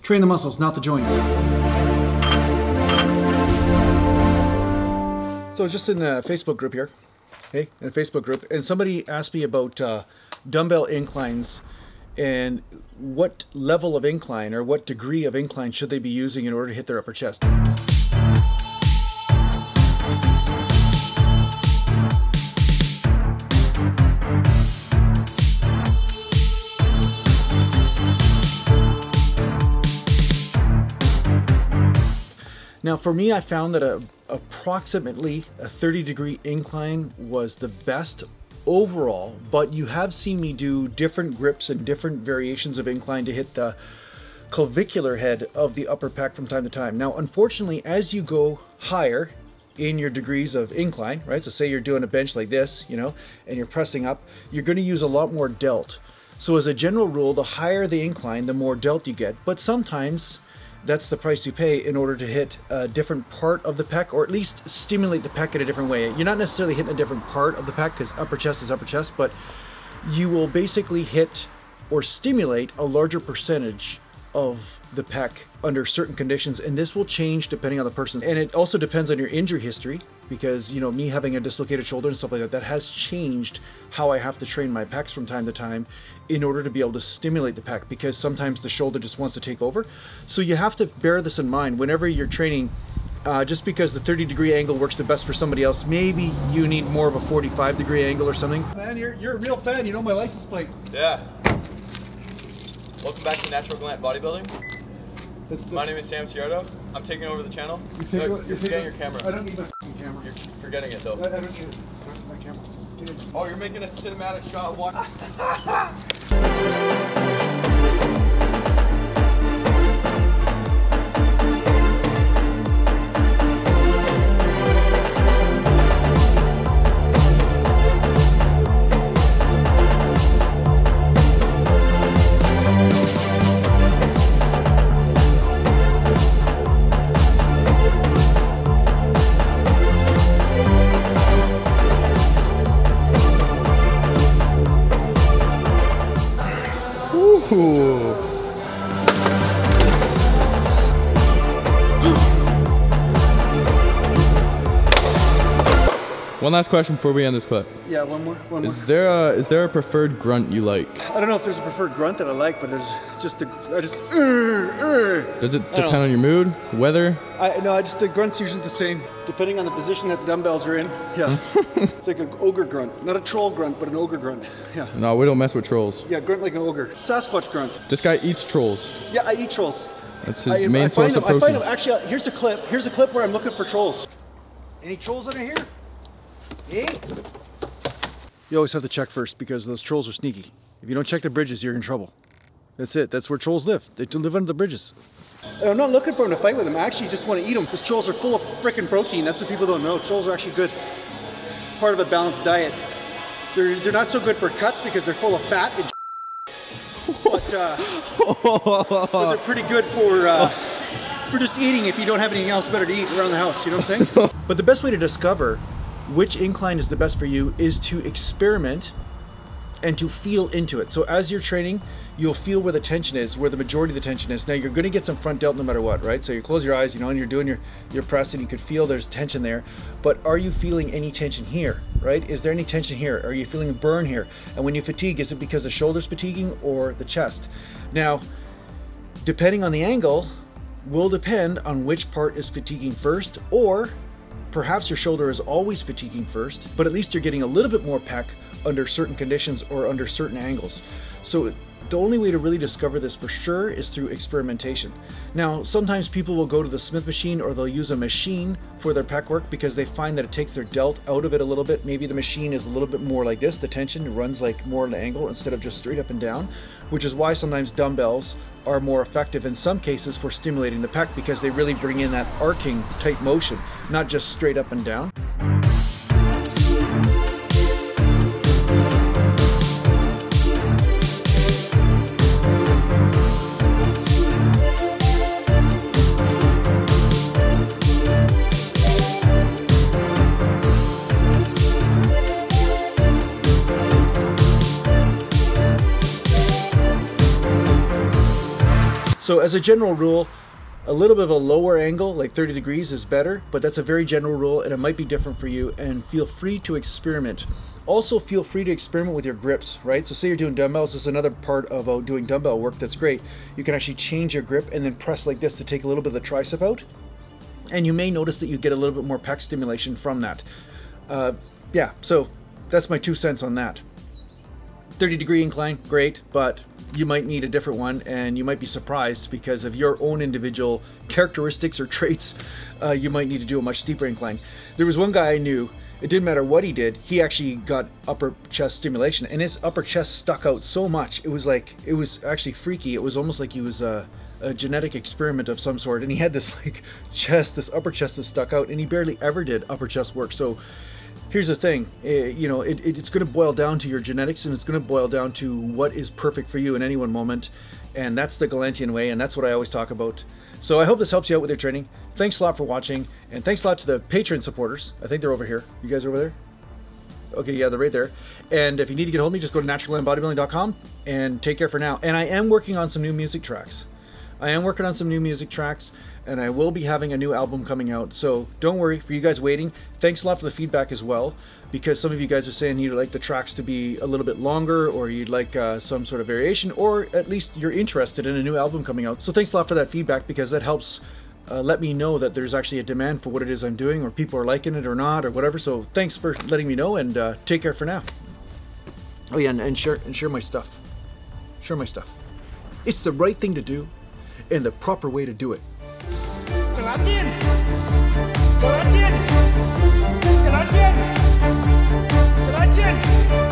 Train the muscles, not the joints. So I was just in the Facebook group here, in a Facebook group, and somebody asked me about dumbbell inclines and what level of incline or what degree of incline should they be using in order to hit their upper chest. Now for me, I found that approximately a 30-degree incline was the best overall, but you have seen me do different grips and different variations of incline to hit the clavicular head of the upper pec from time to time. Now unfortunately, as you go higher in your degrees of incline, right, so say you're doing a bench like this, you know, and you're pressing up, you're going to use a lot more delt. So as a general rule, the higher the incline, the more delt you get, but sometimes that's the price you pay in order to hit a different part of the pec, or at least stimulate the pec in a different way. You're not necessarily hitting a different part of the pec, because upper chest is upper chest, but you will basically hit or stimulate a larger percentage of the pec under certain conditions, and this will change depending on the person. And it also depends on your injury history, because, you know, me having a dislocated shoulder and stuff like that, that has changed how I have to train my pecs from time to time in order to be able to stimulate the pec, because sometimes the shoulder just wants to take over. So you have to bear this in mind whenever you're training. Just because the 30-degree angle works the best for somebody else, maybe you need more of a 45-degree angle or something. Man, you're a real fan, you know my license plate. Yeah. Welcome back to Natural Gallant Bodybuilding. My name is Sam Ciardo. I'm taking over the channel. You're forgetting your camera. I don't need my camera. You're forgetting it though. I don't need it. My camera. Oh, you're making a cinematic shot of one. One last question before we end this clip. Yeah, one more. Is there a preferred grunt you like? I don't know if there's a preferred grunt that I like, but there's just the Does it depend on your mood, weather? The grunt's usually the same, depending on the position that the dumbbells are in. Yeah, it's like an ogre grunt, not a troll grunt, but an ogre grunt. Yeah. No, we don't mess with trolls. Yeah, grunt like an ogre. Sasquatch grunt. This guy eats trolls. Yeah, I eat trolls. That's his main source of protein. I find them. Actually, here's a clip. Here's a clip where I'm looking for trolls. Any trolls under here? Eh? You always have to check first, because those trolls are sneaky. If you don't check the bridges, you're in trouble. That's it. That's where trolls live. They live under the bridges. And I'm not looking for them to fight with them. I actually just want to eat them, because trolls are full of frickin' protein. That's what people don't know. Trolls are actually good. Part of a balanced diet. They're not so good for cuts because they're full of fat and but they're pretty good for just eating if you don't have anything else better to eat around the house. You know what I'm saying? But the best way to discover which incline is the best for you is to experiment and to feel into it. So as you're training, you'll feel where the tension is, where the majority of the tension is. Now you're gonna get some front delt no matter what, right? So you close your eyes, you know, and you're doing your press, and you could feel there's tension there, but are you feeling any tension here, right? Is there any tension here? Are you feeling a burn here? And when you fatigue, is it because the shoulder's fatiguing or the chest? Now, depending on the angle, will depend on which part is fatiguing first, or perhaps your shoulder is always fatiguing first, but at least you're getting a little bit more pec under certain conditions or under certain angles. So the only way to really discover this for sure is through experimentation. Now, sometimes people will go to the Smith machine, or they'll use a machine for their pec work because they find that it takes their delt out of it a little bit. Maybe the machine is a little bit more like this, the tension runs like more at an angle instead of just straight up and down, which is why sometimes dumbbells are more effective in some cases for stimulating the pec, because they really bring in that arcing type motion, not just straight up and down. So as a general rule, a little bit of a lower angle, like 30 degrees, is better, but that's a very general rule and it might be different for you, and feel free to experiment. Also feel free to experiment with your grips, right? So say you're doing dumbbells, this is another part of doing dumbbell work that's great. You can actually change your grip and then press like this to take a little bit of the tricep out. And you may notice that you get a little bit more pec stimulation from that. Yeah, so that's my 2 cents on that. 30-degree incline, great, but you might need a different one, and you might be surprised because of your own individual characteristics or traits. You might need to do a much steeper incline. There was one guy I knew, it didn't matter what he did, he actually got upper chest stimulation, and his upper chest stuck out so much, it was actually freaky. It was almost like he was a genetic experiment of some sort, and he had this like chest, this upper chest that stuck out, and he barely ever did upper chest work. So here's the thing, you know, it's going to boil down to your genetics, and it's going to boil down to what is perfect for you in any one moment, and that's the Gallantian way, and that's what I always talk about. So I hope this helps you out with your training. Thanks a lot for watching, and thanks a lot to the Patreon supporters. I think they're over here. You guys are over there? Okay, yeah, they're right there. And if you need to get a hold of me, just go to naturalglandbodybuilding.com, and take care for now. And I am working on some new music tracks. And I will be having a new album coming out, so don't worry for you guys waiting. Thanks a lot for the feedback as well, because some of you guys are saying you'd like the tracks to be a little bit longer, or you'd like some sort of variation, or at least you're interested in a new album coming out. So thanks a lot for that feedback, because that helps let me know that there's actually a demand for what it is I'm doing, or people are liking it or not, or whatever. So thanks for letting me know, and take care for now. Oh yeah, and share my stuff. Share my stuff. It's the right thing to do, and the proper way to do it. Gallant! Gallant! Gallant! Gallant!